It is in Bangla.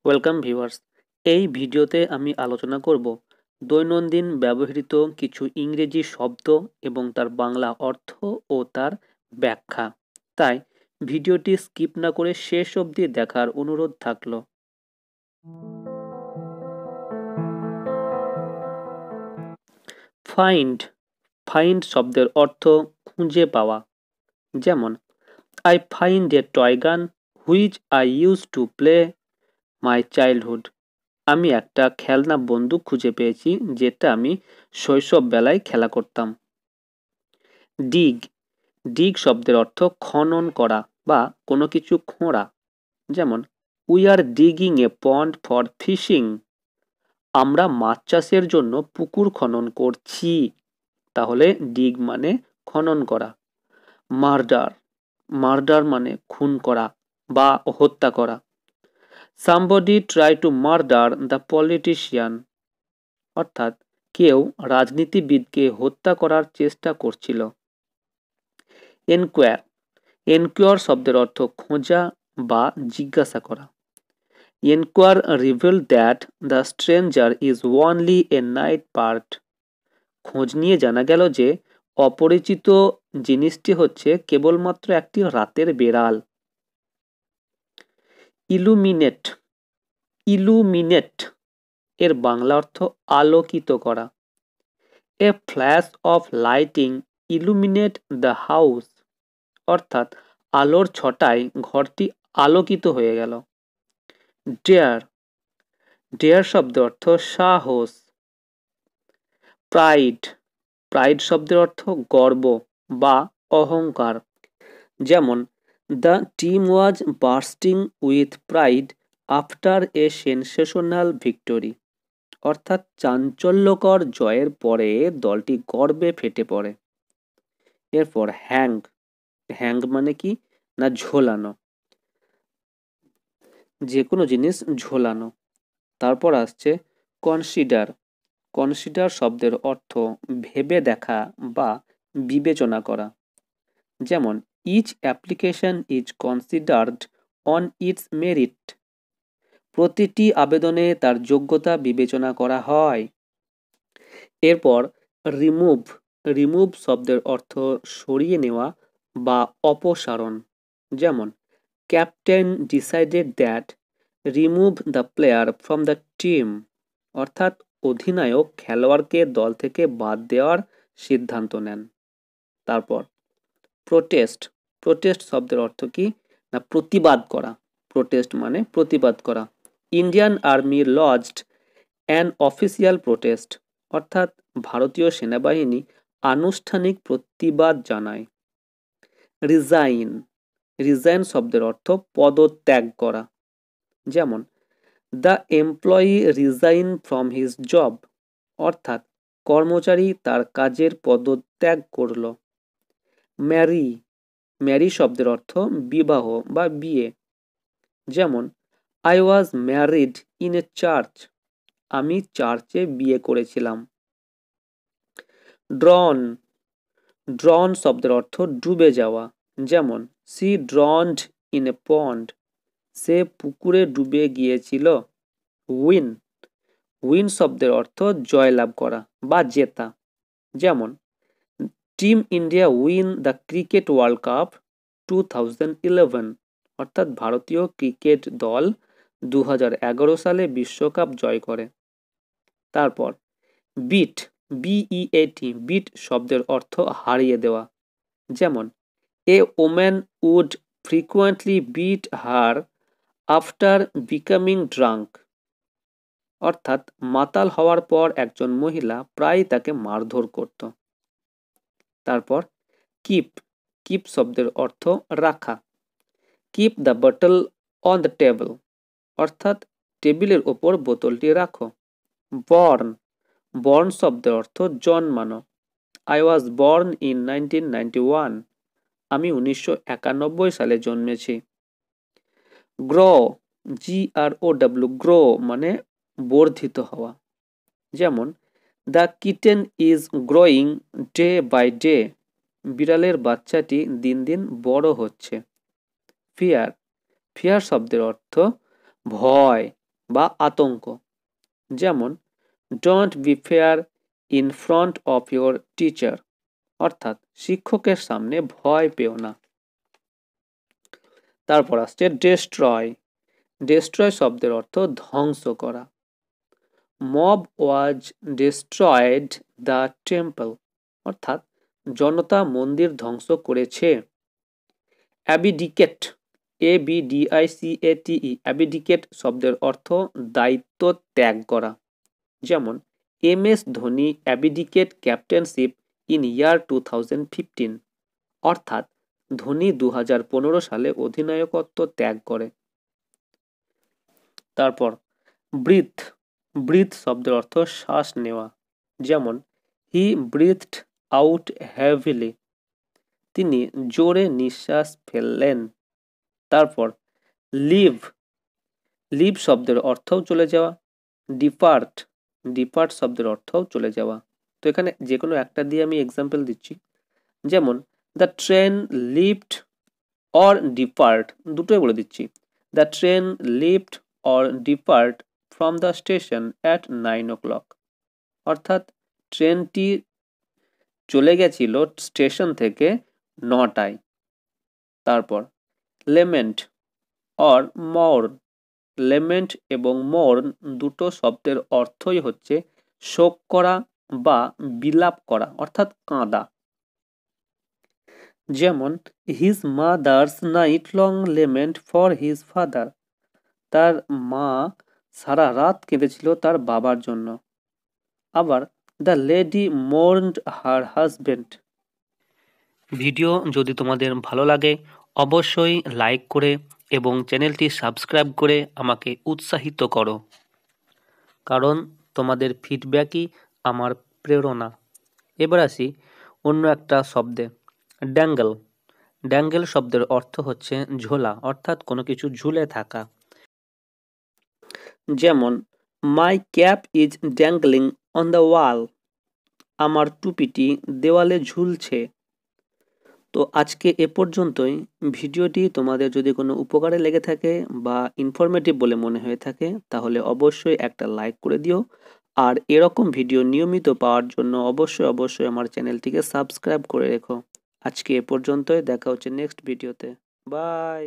Welcome viewers. এই ভিডিওতে আমি আলোচনা করব দৈনন্দিন ব্যবহৃত কিছু ইংরেজি শব্দ এবং তার বাংলা অর্থ ও তার ব্যাখ্যা। তাই ভিডিওটি স্কিপ না করে শেষ অবধি দেখার অনুরোধ থাকলো। ফাইন্ড ফাইন্ড শব্দের অর্থ খুঁজে পাওয়া। যেমন আই ফাইন্ড এ টয় গান which I use to play my childhood. আমি একটা খেলনা বন্দুক খুঁজে পেয়েছি যেটা আমি শৈশববেলায় খেলা করতাম। ডিগ ডিগ শব্দের অর্থ খনন করা বা কোনো কিছু খোঁড়া। যেমন we are digging a pond for fishing. আমরা মাছ চাষের জন্য পুকুর খনন করছি। তাহলে ডিগ মানে খনন করা। মার্ডার মার্ডার মানে খুন করা বা হত্যা করা। Somebody try to murder the politician, অর্থাৎ কেউ রাজনীতিবিদকে হত্যা করার চেষ্টা করছিল। এনকোয়ার এনকোয়ার শব্দের অর্থ খোঁজা বা জিজ্ঞাসা করা। Enquire reveal that the stranger is only A night part. খোঁজ নিয়ে জানা গেল যে অপরিচিত জিনিসটি হচ্ছে কেবলমাত্র একটি রাতের বেড়াল। ইলুমিনেট ইলুমিনেট এর বাংলা অর্থ আলোকিত করা। A flash of lighting illuminate the house, অর্থাৎ আলোর ছটায় ঘরটি আলোকিত হয়ে গেল। ডেয়ার ডেয়ার শব্দের অর্থ সাহস। প্রাইড প্রাইড শব্দের অর্থ গর্ব বা অহংকার। যেমন the team was bursting with pride after a sensational victory, অর্থাৎ চাঞ্চল্যকর জয়ের পরে দলটি গর্বে ফেটে পড়ে। এরপর হ্যাং হ্যাং মানে কি না ঝোলানো, যে কোনো জিনিস ঝোলানো। তারপর আসছে কনসিডার কনসিডার শব্দের অর্থ ভেবে দেখা বা বিবেচনা করা। যেমন each application is considered on its merit. প্রতিটি আবেদনে তার যোগ্যতা বিবেচনা করা হয়। এরপর রিমুভ রিমুভ শব্দের অর্থ সরিয়ে নেওয়া বা অপসারণ। যেমন captain decided that remove the player from the team, অর্থাৎ অধিনায়ক খেলোয়াড়কে দল থেকে বাদ দেওয়ার সিদ্ধান্ত নেন। তারপর প্রোটেস্ট প্রোটেস্ট শব্দের অর্থ কি না প্রতিবাদ করা। প্রোটেস্ট মানে প্রতিবাদ করা। Indian army লজড an official protest, অর্থাৎ ভারতীয় সেনাবাহিনী আনুষ্ঠানিক প্রতিবাদ জানায়। রিজাইন রিজাইন শব্দের অর্থ পদত্যাগ করা। যেমন the employee resign from his job, অর্থাৎ কর্মচারী তার কাজের পদত্যাগ করল। ম্যারি ম্যারি শব্দের অর্থ বিবাহ বা বিয়ে। যেমন I was married in a church, আমি চার্চে বিয়ে করেছিলাম। ড্রন ড্রন শব্দের অর্থ ডুবে যাওয়া। যেমন সি ড্রনড ইন এ পন্ড, সে পুকুরে ডুবে গিয়েছিল। উইন উইন শব্দের অর্থ জয়লাভ করা বা জেতা। যেমন team India win the cricket world cup 2011, অর্থাৎ ভারতীয় ক্রিকেট দল 2011 সালে বিশ্বকাপ জয় করে। তারপর বিট বিইএটি বিট শব্দের অর্থ হারিয়ে দেওয়া। যেমন a woman would frequently beat her after becoming drunk, অর্থাৎ মাতাল হওয়ার পর একজন মহিলা প্রায় তাকে মারধর করত। তারপর কিপ কিপ শব্দের অর্থ রাখা। Keep the bottle on the table, অর্থাৎ টেবিলের ওপর বোতলটি রাখো। বর্ন বর্ন শব্দের অর্থ জন্মানো। আই ওয়াজ বর্ন ইন 1991, আমি 1991 সালে জন্মেছি। গ্র GROW গ্রো মানে বর্ধিত হওয়া। যেমন the kitten is growing day by day, বিড়ালের বাচ্চাটি দিন দিন বড় হচ্ছে। ফিয়ার ফিয়ার শব্দের অর্থ ভয়। বা আতঙ্ক। যেমন don't be fair in front of your teacher, অর্থাৎ শিক্ষকের সামনে ভয় পেও না। তারপর আসছে ডেস্ট্রয়। ডেস্ট্রয় শব্দের অর্থ ধ্বংস করা। Mob was destroyed the temple, অর্থাৎ জনতা মন্দির ধ্বংস করেছে। অ্যাবিডিকেট, ABDICATE, অ্যাবিডিকেট শব্দের অর্থ দায়িত্ব ত্যাগ করা। যেমন MS ধোনি অ্যাবিডিকেট ক্যাপ্টেনশিপ ইন ইয়ার 2015, অর্থাৎ ধোনি 2015 সালে অধিনায়কত্ব ত্যাগ করে। তারপর ব্রিথ। ব্রিথ শব্দের অর্থ শ্বাস নেওয়া। যেমন হি ব্রিথড আউট হেভিলি, তিনি জোরে নিঃশ্বাস ফেললেন। তারপর লিভ। লিভ শব্দের অর্থও চলে যাওয়া। ডিপার্ট। ডিপার্ট শব্দের অর্থও চলে যাওয়া। তো এখানে যে কোনো একটা দিয়ে আমি এক্সাম্পল দিচ্ছি। যেমন the train lift or depart, দুটোই বলে দিচ্ছি। The train lift or depart from the station at 9 o'clock, অর্থাৎ ট্রেনটি চলে গেছিল স্টেশন থেকে 9টায়। তারপর লেমেন্ট অর মর্ন। লেমেন্ট এবং মর্ন দুটো শব্দের অর্থই হচ্ছে শোক করা বা বিলাপ করা, অর্থাৎ কাঁদা। যেমন his mother's night long lament for his father, তার মা সারা রাত কেঁদেছিল তার বাবার জন্য। আবার the lady mourned her husband. Video যদি তোমাদের ভালো লাগে অবশ্যই লাইক করে এবং চ্যানেলটি সাবস্ক্রাইব করে আমাকে উৎসাহিত করো, কারণ তোমাদের ফিডব্যাকই আমার প্রেরণা। এবার আসি অন্য একটা শব্দে, ড্যাঙ্গেল। ড্যাঙ্গেল শব্দের অর্থ হচ্ছে ঝোলা, অর্থাৎ কোনো কিছু ঝুলে থাকা। যেমন মাই ক্যাপ ইজ ড্যাঙ্গলিং অন দ্য ওয়াল, আমার টুপিটি দেওয়ালে ঝুলছে। তো আজকে এ পর্যন্তই। ভিডিওটি তোমাদের যদি কোনো উপকারে লেগে থাকে বা ইনফরমেটিভ বলে মনে হয়ে থাকে তাহলে অবশ্যই একটা লাইক করে দিও, আর এরকম ভিডিও নিয়মিত পাওয়ার জন্য অবশ্যই আমার চ্যানেলটিকে সাবস্ক্রাইব করে রেখো। আজকে এ পর্যন্তই, দেখা হচ্ছে নেক্সট ভিডিওতে। বাই।